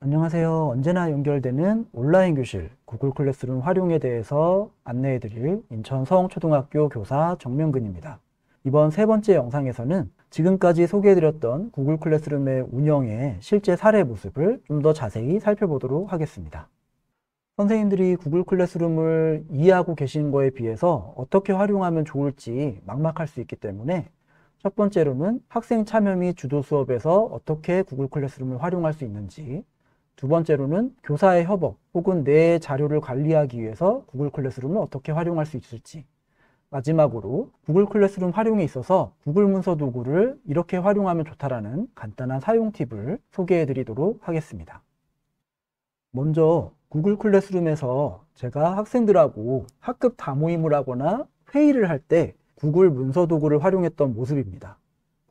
안녕하세요. 언제나 연결되는 온라인 교실 구글 클래스룸 활용에 대해서 안내해 드릴 인천 서홍초등학교 교사 정명근입니다. 이번 세 번째 영상에서는 지금까지 소개해 드렸던 구글 클래스룸의 운영의 실제 사례 모습을 좀 더 자세히 살펴보도록 하겠습니다. 선생님들이 구글 클래스룸을 이해하고 계신 거에 비해서 어떻게 활용하면 좋을지 막막할 수 있기 때문에 첫 번째로는 학생 참여 및 주도 수업에서 어떻게 구글 클래스룸을 활용할 수 있는지, 두 번째로는 교사의 협업 혹은 내 자료를 관리하기 위해서 구글 클래스룸을 어떻게 활용할 수 있을지, 마지막으로 구글 클래스룸 활용에 있어서 구글 문서 도구를 이렇게 활용하면 좋다라는 간단한 사용 팁을 소개해 드리도록 하겠습니다. 먼저 구글 클래스룸에서 제가 학생들하고 학급 다모임을 하거나 회의를 할 때 구글 문서 도구를 활용했던 모습입니다.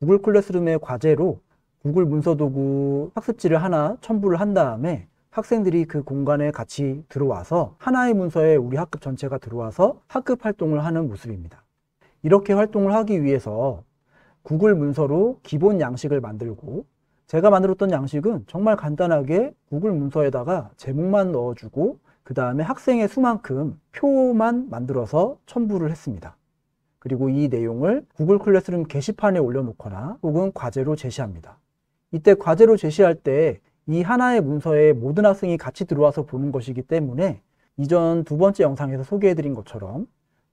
구글 클래스룸의 과제로 구글 문서 도구 학습지를 하나 첨부를 한 다음에 학생들이 그 공간에 같이 들어와서 하나의 문서에 우리 학급 전체가 들어와서 학급 활동을 하는 모습입니다. 이렇게 활동을 하기 위해서 구글 문서로 기본 양식을 만들고, 제가 만들었던 양식은 정말 간단하게 구글 문서에다가 제목만 넣어주고 그 다음에 학생의 수만큼 표만 만들어서 첨부를 했습니다. 그리고 이 내용을 구글 클래스룸 게시판에 올려놓거나 혹은 과제로 제시합니다. 이때 과제로 제시할 때 이 하나의 문서에 모든 학생이 같이 들어와서 보는 것이기 때문에 이전 두 번째 영상에서 소개해드린 것처럼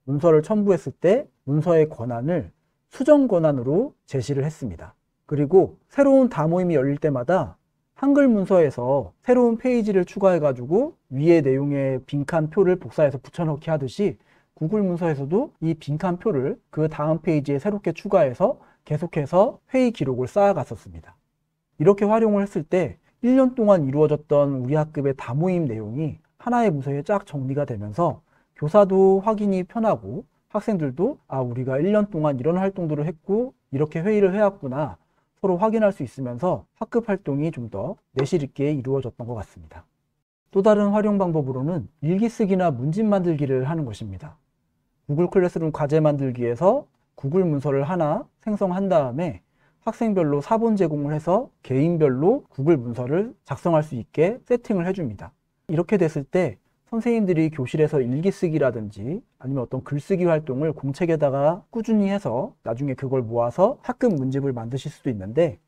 문서를 첨부했을 때 문서의 권한을 수정 권한으로 제시를 했습니다. 그리고 새로운 다모임이 열릴 때마다 한글 문서에서 새로운 페이지를 추가해가지고 위에 내용의 빈칸 표를 복사해서 붙여넣기 하듯이 구글 문서에서도 이 빈칸 표를 그 다음 페이지에 새롭게 추가해서 계속해서 회의 기록을 쌓아갔었습니다. 이렇게 활용을 했을 때 1년 동안 이루어졌던 우리 학급의 다모임 내용이 하나의 문서에 쫙 정리가 되면서 교사도 확인이 편하고 학생들도 우리가 1년 동안 이런 활동들을 했고 이렇게 회의를 해왔구나 서로 확인할 수 있으면서 학급 활동이 좀 더 내실 있게 이루어졌던 것 같습니다. 또 다른 활용 방법으로는 일기 쓰기나 문집 만들기를 하는 것입니다. 구글 클래스룸 과제 만들기에서 구글 문서를 하나 생성한 다음에 학생별로 사본 제공을 해서 개인별로 구글 문서를 작성할 수 있게 세팅을 해줍니다. 이렇게 됐을 때 선생님들이 교실에서 일기 쓰기라든지 아니면 어떤 글쓰기 활동을 공책에다가 꾸준히 해서 나중에 그걸 모아서 학급 문집을 만드실 수도 있는데,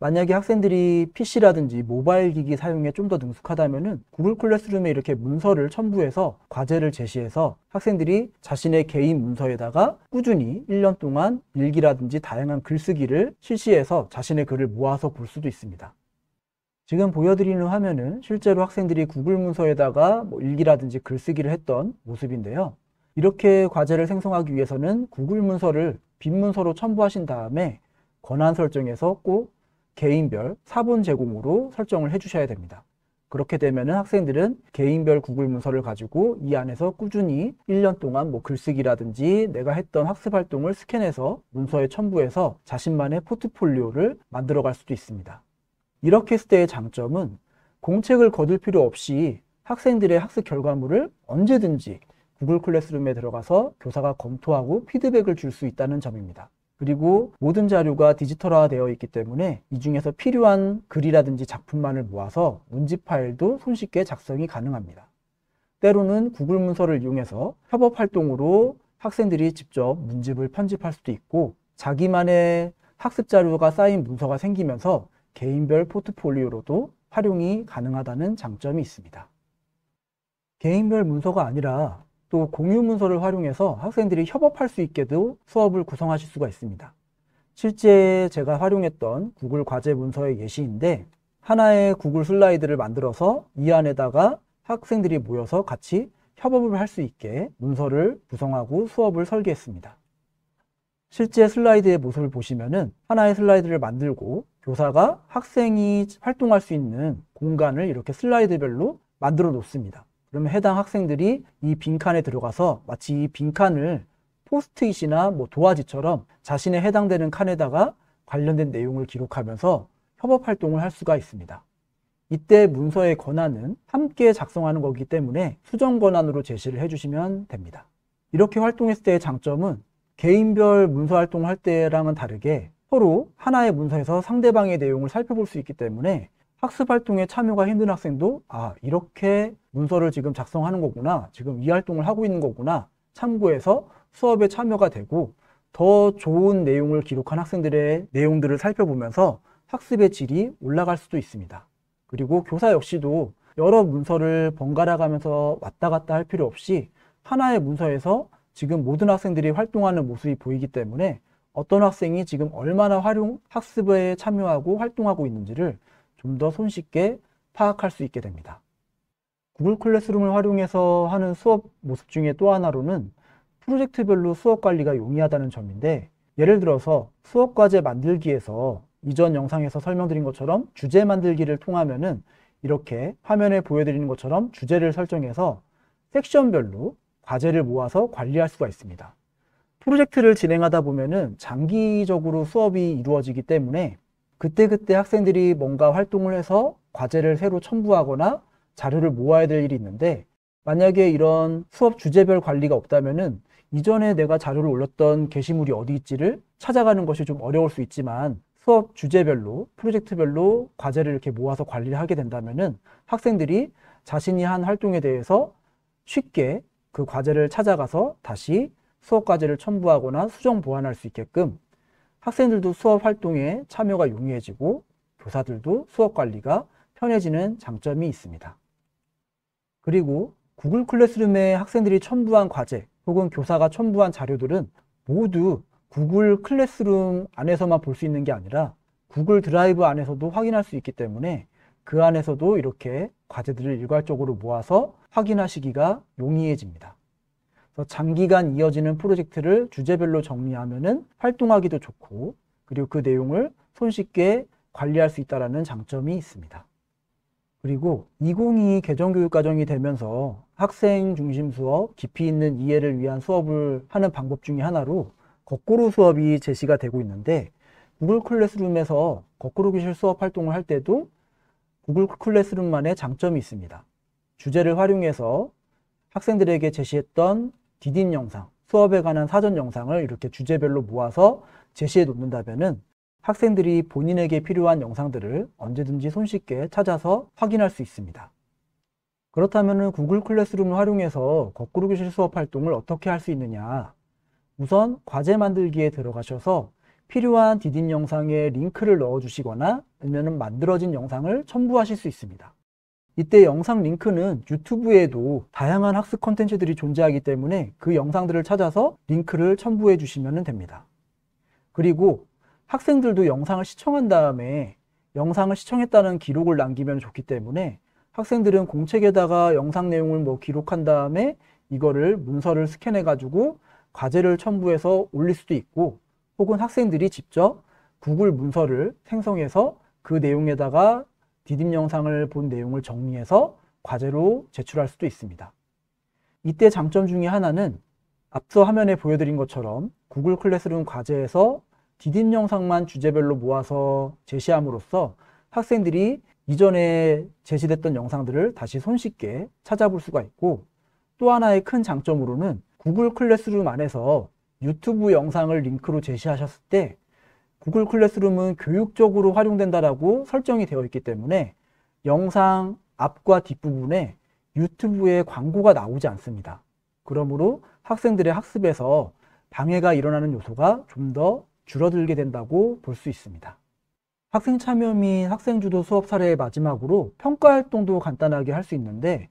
만약에 학생들이 PC라든지 모바일 기기 사용에 좀 더 능숙하다면은 구글 클래스룸에 이렇게 문서를 첨부해서 과제를 제시해서 학생들이 자신의 개인 문서에다가 꾸준히 1년 동안 일기라든지 다양한 글쓰기를 실시해서 자신의 글을 모아서 볼 수도 있습니다. 지금 보여드리는 화면은 실제로 학생들이 구글 문서에다가 일기라든지 글쓰기를 했던 모습인데요. 이렇게 과제를 생성하기 위해서는 구글 문서를 빈 문서로 첨부하신 다음에 권한 설정에서 꼭 개인별 사본 제공으로 설정을 해주셔야 됩니다. 그렇게 되면 학생들은 개인별 구글 문서를 가지고 이 안에서 꾸준히 1년 동안 글쓰기라든지 내가 했던 학습 활동을 스캔해서 문서에 첨부해서 자신만의 포트폴리오를 만들어갈 수도 있습니다. 이렇게 했을 때의 장점은 공책을 거둘 필요 없이 학생들의 학습 결과물을 언제든지 구글 클래스룸에 들어가서 교사가 검토하고 피드백을 줄 수 있다는 점입니다. 그리고 모든 자료가 디지털화 되어 있기 때문에 이 중에서 필요한 글이라든지 작품만을 모아서 문집 파일도 손쉽게 작성이 가능합니다. 때로는 구글 문서를 이용해서 협업 활동으로 학생들이 직접 문집을 편집할 수도 있고, 자기만의 학습 자료가 쌓인 문서가 생기면서 개인별 포트폴리오로도 활용이 가능하다는 장점이 있습니다. 개인별 문서가 아니라 또 공유 문서를 활용해서 학생들이 협업할 수 있게도 수업을 구성하실 수가 있습니다. 실제 제가 활용했던 구글 과제 문서의 예시인데, 하나의 구글 슬라이드를 만들어서 이 안에다가 학생들이 모여서 같이 협업을 할 수 있게 문서를 구성하고 수업을 설계했습니다. 실제 슬라이드의 모습을 보시면은 하나의 슬라이드를 만들고 교사가 학생이 활동할 수 있는 공간을 이렇게 슬라이드별로 만들어 놓습니다. 그러면 해당 학생들이 이 빈칸에 들어가서 마치 이 빈칸을 포스트잇이나 도화지처럼 자신의 해당되는 칸에다가 관련된 내용을 기록하면서 협업 활동을 할 수가 있습니다. 이때 문서의 권한은 함께 작성하는 거기 때문에 수정 권한으로 제시를 해주시면 됩니다. 이렇게 활동했을 때의 장점은 개인별 문서 활동을 할 때랑은 다르게 서로 하나의 문서에서 상대방의 내용을 살펴볼 수 있기 때문에 학습 활동에 참여가 힘든 학생도 이렇게 문서를 지금 작성하는 거구나, 지금 이 활동을 하고 있는 거구나 참고해서 수업에 참여가 되고, 더 좋은 내용을 기록한 학생들의 내용들을 살펴보면서 학습의 질이 올라갈 수도 있습니다. 그리고 교사 역시도 여러 문서를 번갈아 가면서 왔다 갔다 할 필요 없이 하나의 문서에서 지금 모든 학생들이 활동하는 모습이 보이기 때문에 어떤 학생이 지금 얼마나 학습에 참여하고 활동하고 있는지를 좀 더 손쉽게 파악할 수 있게 됩니다. 구글 클래스룸을 활용해서 하는 수업 모습 중에 또 하나로는 프로젝트별로 수업 관리가 용이하다는 점인데, 예를 들어서 수업 과제 만들기에서 이전 영상에서 설명드린 것처럼 주제 만들기를 통하면은 이렇게 화면에 보여드리는 것처럼 주제를 설정해서 섹션별로 과제를 모아서 관리할 수가 있습니다. 프로젝트를 진행하다 보면은 장기적으로 수업이 이루어지기 때문에 그때그때 학생들이 뭔가 활동을 해서 과제를 새로 첨부하거나 자료를 모아야 될 일이 있는데, 만약에 이런 수업 주제별 관리가 없다면은 이전에 내가 자료를 올렸던 게시물이 어디 있지를 찾아가는 것이 좀 어려울 수 있지만, 수업 주제별로, 프로젝트별로 과제를 이렇게 모아서 관리를 하게 된다면은 학생들이 자신이 한 활동에 대해서 쉽게 그 과제를 찾아가서 다시 수업 과제를 첨부하거나 수정 보완할 수 있게끔 학생들도 수업 활동에 참여가 용이해지고 교사들도 수업 관리가 편해지는 장점이 있습니다. 그리고 구글 클래스룸에 학생들이 첨부한 과제 혹은 교사가 첨부한 자료들은 모두 구글 클래스룸 안에서만 볼 수 있는 게 아니라 구글 드라이브 안에서도 확인할 수 있기 때문에 그 안에서도 이렇게 과제들을 일괄적으로 모아서 확인하시기가 용이해집니다. 그래서 장기간 이어지는 프로젝트를 주제별로 정리하면은 활동하기도 좋고, 그리고 그 내용을 손쉽게 관리할 수 있다는 장점이 있습니다. 그리고 2022 개정교육과정이 되면서 학생 중심 수업, 깊이 있는 이해를 위한 수업을 하는 방법 중에 하나로 거꾸로 수업이 제시가 되고 있는데, 구글 클래스룸에서 거꾸로 교실 수업 활동을 할 때도 구글 클래스룸만의 장점이 있습니다. 주제를 활용해서 학생들에게 제시했던 디딤 영상, 수업에 관한 사전 영상을 이렇게 주제별로 모아서 제시해 놓는다면은 학생들이 본인에게 필요한 영상들을 언제든지 손쉽게 찾아서 확인할 수 있습니다. 그렇다면 구글 클래스룸을 활용해서 거꾸로 교실 수업 활동을 어떻게 할 수 있느냐? 우선 과제 만들기에 들어가셔서 필요한 디딤 영상에 링크를 넣어주시거나 아니면 만들어진 영상을 첨부하실 수 있습니다. 이때 영상 링크는 유튜브에도 다양한 학습 콘텐츠들이 존재하기 때문에 그 영상들을 찾아서 링크를 첨부해 주시면 됩니다. 그리고 학생들도 영상을 시청한 다음에 영상을 시청했다는 기록을 남기면 좋기 때문에 학생들은 공책에다가 영상 내용을 기록한 다음에 이거를 문서를 스캔해 가지고 과제를 첨부해서 올릴 수도 있고, 혹은 학생들이 직접 구글 문서를 생성해서 그 내용에다가 디딤 영상을 본 내용을 정리해서 과제로 제출할 수도 있습니다. 이때 장점 중에 하나는 앞서 화면에 보여드린 것처럼 구글 클래스룸 과제에서 디딤 영상만 주제별로 모아서 제시함으로써 학생들이 이전에 제시됐던 영상들을 다시 손쉽게 찾아볼 수가 있고, 또 하나의 큰 장점으로는 구글 클래스룸 안에서 유튜브 영상을 링크로 제시하셨을 때 구글 클래스룸은 교육적으로 활용된다라고 설정이 되어 있기 때문에 영상 앞과 뒷부분에 유튜브의 광고가 나오지 않습니다. 그러므로 학생들의 학습에서 방해가 일어나는 요소가 좀 더 줄어들게 된다고 볼 수 있습니다. 학생 참여 및 학생 주도 수업 사례의 마지막으로 평가 활동도 간단하게 할 수 있는데,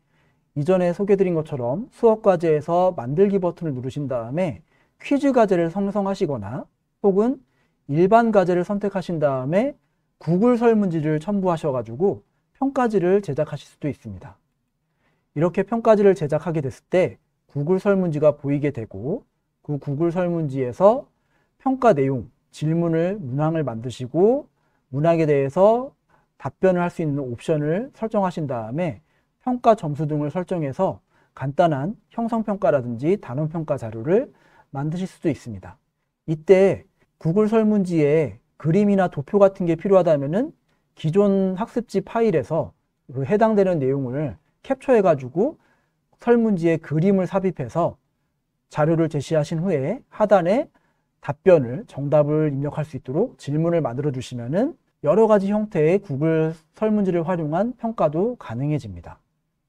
이전에 소개드린 것처럼 수업 과제에서 만들기 버튼을 누르신 다음에 퀴즈 과제를 생성하시거나 혹은 일반 과제를 선택하신 다음에 구글 설문지를 첨부하셔가지고 평가지를 제작하실 수도 있습니다. 이렇게 평가지를 제작하게 됐을 때 구글 설문지가 보이게 되고, 그 구글 설문지에서 평가 내용, 질문을, 문항을 만드시고 문항에 대해서 답변을 할 수 있는 옵션을 설정하신 다음에 평가 점수 등을 설정해서 간단한 형성평가라든지 단원평가 자료를 만드실 수도 있습니다. 이때 구글 설문지에 그림이나 도표 같은 게 필요하다면은 기존 학습지 파일에서 그 해당되는 내용을 캡처해 가지고 설문지에 그림을 삽입해서 자료를 제시하신 후에 하단에 답변을, 정답을 입력할 수 있도록 질문을 만들어 주시면은 여러 가지 형태의 구글 설문지를 활용한 평가도 가능해집니다.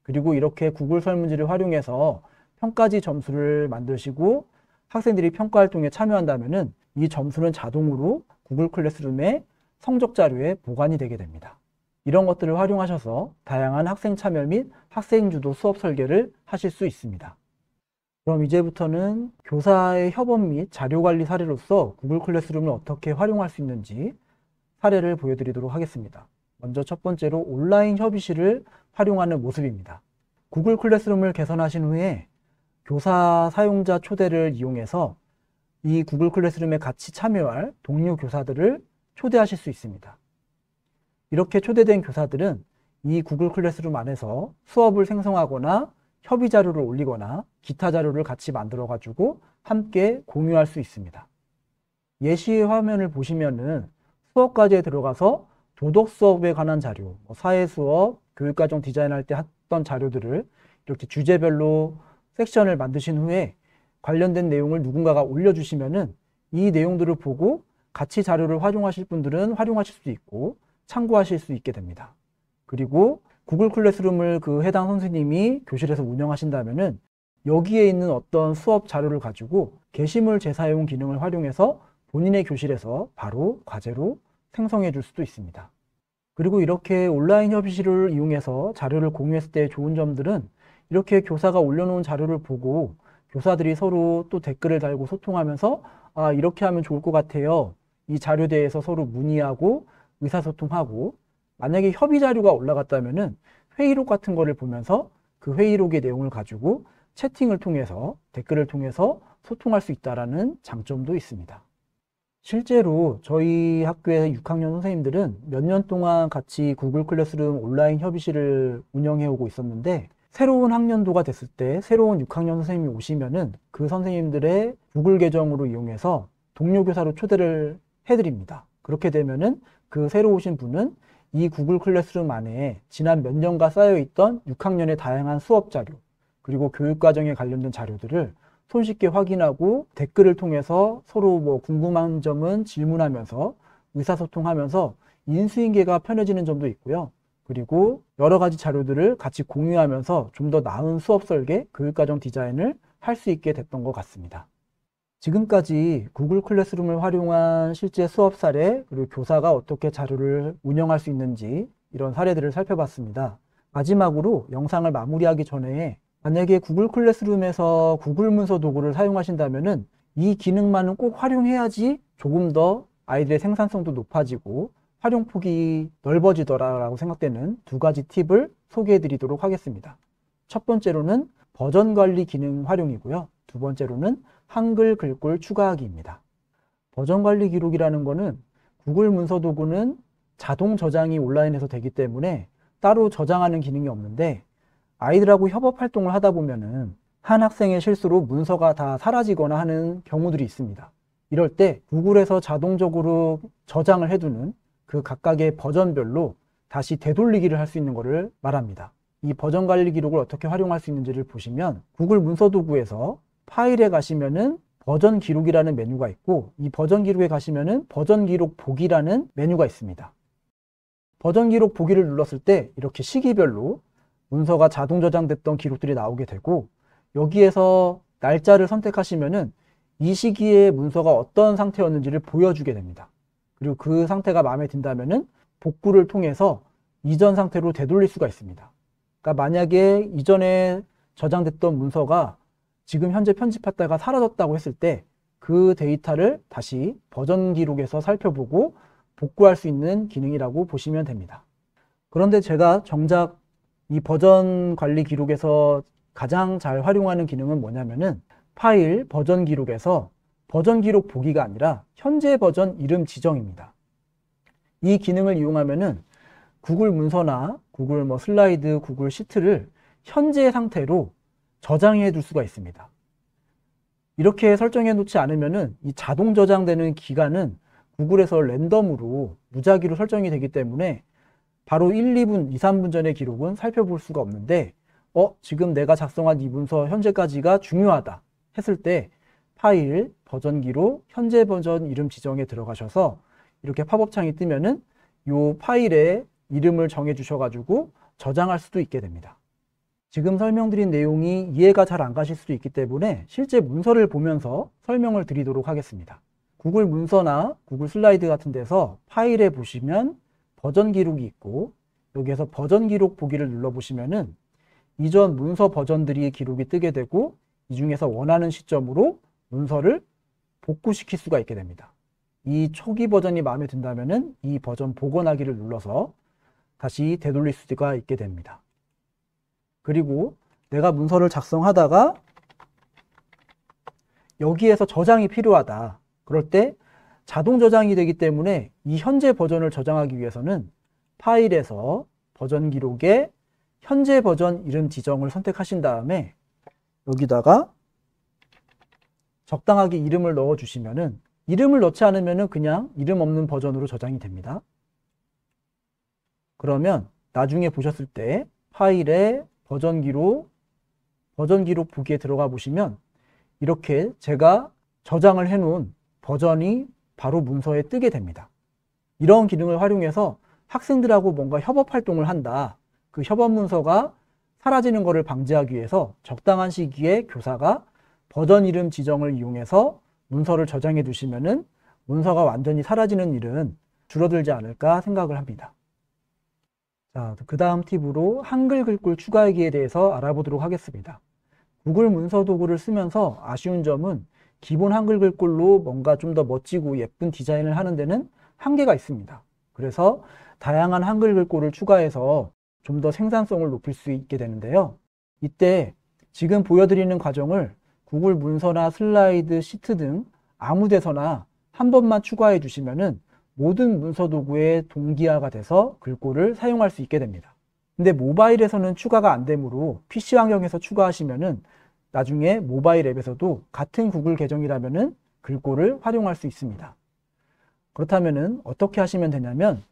그리고 이렇게 구글 설문지를 활용해서 평가지 점수를 만드시고 학생들이 평가 활동에 참여한다면은 이 점수는 자동으로 구글 클래스룸의 성적 자료에 보관이 되게 됩니다. 이런 것들을 활용하셔서 다양한 학생 참여 및 학생 주도 수업 설계를 하실 수 있습니다. 그럼 이제부터는 교사의 협업 및 자료 관리 사례로서 구글 클래스룸을 어떻게 활용할 수 있는지 사례를 보여드리도록 하겠습니다. 먼저 첫 번째로 온라인 협의실을 활용하는 모습입니다. 구글 클래스룸을 개선하신 후에 교사 사용자 초대를 이용해서 이 구글 클래스룸에 같이 참여할 동료 교사들을 초대하실 수 있습니다. 이렇게 초대된 교사들은 이 구글 클래스룸 안에서 수업을 생성하거나 협의 자료를 올리거나 기타 자료를 같이 만들어 가지고 함께 공유할 수 있습니다. 예시 화면을 보시면은 수업 과제에 들어가서 도덕 수업에 관한 자료, 사회 수업, 교육과정 디자인할 때 했던 자료들을 이렇게 주제별로 섹션을 만드신 후에 관련된 내용을 누군가가 올려주시면은 이 내용들을 보고 같이 자료를 활용하실 분들은 활용하실 수 있고 참고하실 수 있게 됩니다. 그리고 구글 클래스룸을 그 해당 선생님이 교실에서 운영하신다면은 여기에 있는 어떤 수업 자료를 가지고 게시물 재사용 기능을 활용해서 본인의 교실에서 바로 과제로 생성해 줄 수도 있습니다. 그리고 이렇게 온라인 협의실을 이용해서 자료를 공유했을 때 좋은 점들은 이렇게 교사가 올려놓은 자료를 보고 교사들이 서로 또 댓글을 달고 소통하면서 이렇게 하면 좋을 것 같아요. 이 자료에 대해서 서로 문의하고 의사소통하고 만약에 협의 자료가 올라갔다면은 회의록 같은 거를 보면서 그 회의록의 내용을 가지고 채팅을 통해서 댓글을 통해서 소통할 수 있다는 장점도 있습니다. 실제로 저희 학교의 6학년 선생님들은 몇 년 동안 같이 구글 클래스룸 온라인 협의실을 운영해 오고 있었는데 새로운 학년도가 됐을 때 새로운 6학년 선생님이 오시면은 그 선생님들의 구글 계정으로 이용해서 동료 교사로 초대를 해드립니다. 그렇게 되면은 그 새로 오신 분은 이 구글 클래스룸 안에 지난 몇 년간 쌓여있던 6학년의 다양한 수업 자료 그리고 교육과정에 관련된 자료들을 손쉽게 확인하고 댓글을 통해서 서로 궁금한 점은 질문하면서 의사소통하면서 인수인계가 편해지는 점도 있고요. 그리고 여러 가지 자료들을 같이 공유하면서 좀 더 나은 수업 설계, 교육과정 디자인을 할 수 있게 됐던 것 같습니다. 지금까지 구글 클래스룸을 활용한 실제 수업 사례, 그리고 교사가 어떻게 자료를 운영할 수 있는지 이런 사례들을 살펴봤습니다. 마지막으로 영상을 마무리하기 전에 만약에 구글 클래스룸에서 구글 문서 도구를 사용하신다면은 이 기능만은 꼭 활용해야지 조금 더 아이들의 생산성도 높아지고 활용폭이 넓어지더라라고 생각되는 두 가지 팁을 소개해 드리도록 하겠습니다. 첫 번째로는 버전 관리 기능 활용이고요. 두 번째로는 한글 글꼴 추가하기입니다. 버전 관리 기록이라는 거는 구글 문서 도구는 자동 저장이 온라인에서 되기 때문에 따로 저장하는 기능이 없는데 아이들하고 협업 활동을 하다 보면은 한 학생의 실수로 문서가 다 사라지거나 하는 경우들이 있습니다. 이럴 때 구글에서 자동적으로 저장을 해두는 그 각각의 버전별로 다시 되돌리기를 할 수 있는 것을 말합니다. 이 버전 관리 기록을 어떻게 활용할 수 있는지를 보시면 구글 문서 도구에서 파일에 가시면은 버전 기록이라는 메뉴가 있고 이 버전 기록에 가시면은 버전 기록 보기라는 메뉴가 있습니다. 버전 기록 보기를 눌렀을 때 이렇게 시기별로 문서가 자동 저장됐던 기록들이 나오게 되고 여기에서 날짜를 선택하시면은 이 시기에 문서가 어떤 상태였는지를 보여주게 됩니다. 그리고 그 상태가 마음에 든다면은 복구를 통해서 이전 상태로 되돌릴 수가 있습니다. 그러니까 만약에 이전에 저장됐던 문서가 지금 현재 편집했다가 사라졌다고 했을 때 그 데이터를 다시 버전 기록에서 살펴보고 복구할 수 있는 기능이라고 보시면 됩니다. 그런데 제가 정작 이 버전 관리 기록에서 가장 잘 활용하는 기능은 뭐냐면은 파일 버전 기록에서 버전 기록 보기가 아니라 현재 버전 이름 지정입니다. 이 기능을 이용하면은 구글 문서나 구글 슬라이드, 구글 시트를 현재 상태로 저장해 둘 수가 있습니다. 이렇게 설정해 놓지 않으면은 이 자동 저장되는 기간은 구글에서 랜덤으로 무작위로 설정이 되기 때문에 바로 1, 2분, 2, 3분 전의 기록은 살펴볼 수가 없는데 지금 내가 작성한 이 문서 현재까지가 중요하다 했을 때 파일, 버전 기록, 현재 버전 이름 지정에 들어가셔서 이렇게 팝업 창이 뜨면은 이 파일에 이름을 정해 주셔가지고 저장할 수도 있게 됩니다. 지금 설명드린 내용이 이해가 잘 안 가실 수도 있기 때문에 실제 문서를 보면서 설명을 드리도록 하겠습니다. 구글 문서나 구글 슬라이드 같은 데서 파일에 보시면 버전 기록이 있고, 여기에서 버전 기록 보기를 눌러보시면은 이전 문서 버전들이 기록이 뜨게 되고, 이 중에서 원하는 시점으로 문서를 복구시킬 수가 있게 됩니다. 이 초기 버전이 마음에 든다면은 이 버전 복원하기를 눌러서 다시 되돌릴 수가 있게 됩니다. 그리고 내가 문서를 작성하다가 여기에서 저장이 필요하다. 그럴 때 자동 저장이 되기 때문에 이 현재 버전을 저장하기 위해서는 파일에서 버전 기록에 현재 버전 이름 지정을 선택하신 다음에 여기다가 적당하게 이름을 넣어 주시면은, 이름을 넣지 않으면은 그냥 이름 없는 버전으로 저장이 됩니다. 그러면 나중에 보셨을 때 파일에 버전 기록 보기에 들어가 보시면 이렇게 제가 저장을 해 놓은 버전이 바로 문서에 뜨게 됩니다. 이런 기능을 활용해서 학생들하고 뭔가 협업 활동을 한다. 그 협업 문서가 사라지는 것을 방지하기 위해서 적당한 시기에 교사가 버전 이름 지정을 이용해서 문서를 저장해 두시면은 문서가 완전히 사라지는 일은 줄어들지 않을까 생각을 합니다. 자, 그 다음 팁으로 한글 글꼴 추가하기에 대해서 알아보도록 하겠습니다. 구글 문서 도구를 쓰면서 아쉬운 점은 기본 한글 글꼴로 뭔가 좀 더 멋지고 예쁜 디자인을 하는 데는 한계가 있습니다. 그래서 다양한 한글 글꼴을 추가해서 좀 더 생산성을 높일 수 있게 되는데요. 이때 지금 보여드리는 과정을 구글 문서나 슬라이드, 시트 등 아무 데서나 한 번만 추가해 주시면은 모든 문서 도구에 동기화가 돼서 글꼴을 사용할 수 있게 됩니다. 근데 모바일에서는 추가가 안 되므로 PC 환경에서 추가하시면은 나중에 모바일 앱에서도 같은 구글 계정이라면은 글꼴을 활용할 수 있습니다. 그렇다면은 어떻게 하시면 되냐면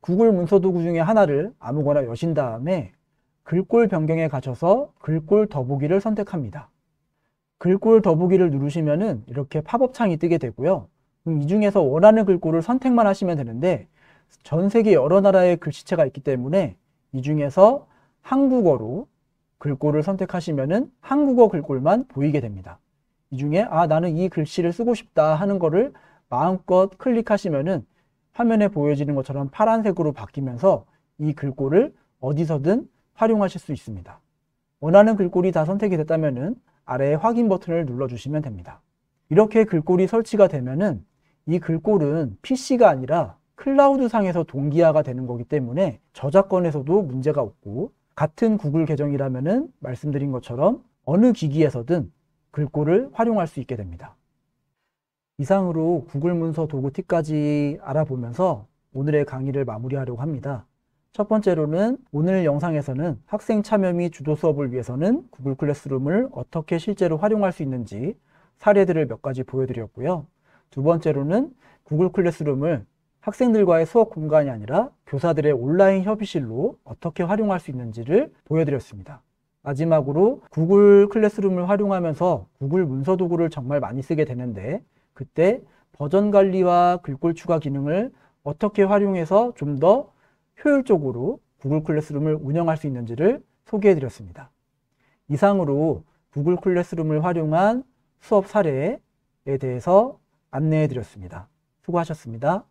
구글 문서 도구 중에 하나를 아무거나 여신 다음에 글꼴 변경에 가셔서 글꼴 더보기를 선택합니다. 글꼴 더보기를 누르시면은 이렇게 팝업 창이 뜨게 되고요. 이 중에서 원하는 글꼴을 선택만 하시면 되는데 전 세계 여러 나라의 글씨체가 있기 때문에 이 중에서 한국어로 글꼴을 선택하시면은 한국어 글꼴만 보이게 됩니다. 이 중에 나는 이 글씨를 쓰고 싶다 하는 거를 마음껏 클릭하시면은 화면에 보여지는 것처럼 파란색으로 바뀌면서 이 글꼴을 어디서든 활용하실 수 있습니다. 원하는 글꼴이 다 선택이 됐다면은 아래에 확인 버튼을 눌러주시면 됩니다. 이렇게 글꼴이 설치가 되면은 이 글꼴은 PC가 아니라 클라우드 상에서 동기화가 되는 거기 때문에 저작권에서도 문제가 없고, 같은 구글 계정이라면은 말씀드린 것처럼 어느 기기에서든 글꼴을 활용할 수 있게 됩니다. 이상으로 구글 문서 도구 팁까지 알아보면서 오늘의 강의를 마무리하려고 합니다. 첫 번째로는 오늘 영상에서는 학생 참여 및 주도 수업을 위해서는 구글 클래스룸을 어떻게 실제로 활용할 수 있는지 사례들을 몇 가지 보여드렸고요. 두 번째로는 구글 클래스룸을 학생들과의 수업 공간이 아니라 교사들의 온라인 협의실로 어떻게 활용할 수 있는지를 보여드렸습니다. 마지막으로 구글 클래스룸을 활용하면서 구글 문서 도구를 정말 많이 쓰게 되는데, 그때 버전 관리와 글꼴 추가 기능을 어떻게 활용해서 좀 더 효율적으로 구글 클래스룸을 운영할 수 있는지를 소개해 드렸습니다. 이상으로 구글 클래스룸을 활용한 수업 사례에 대해서 안내해 드렸습니다. 수고하셨습니다.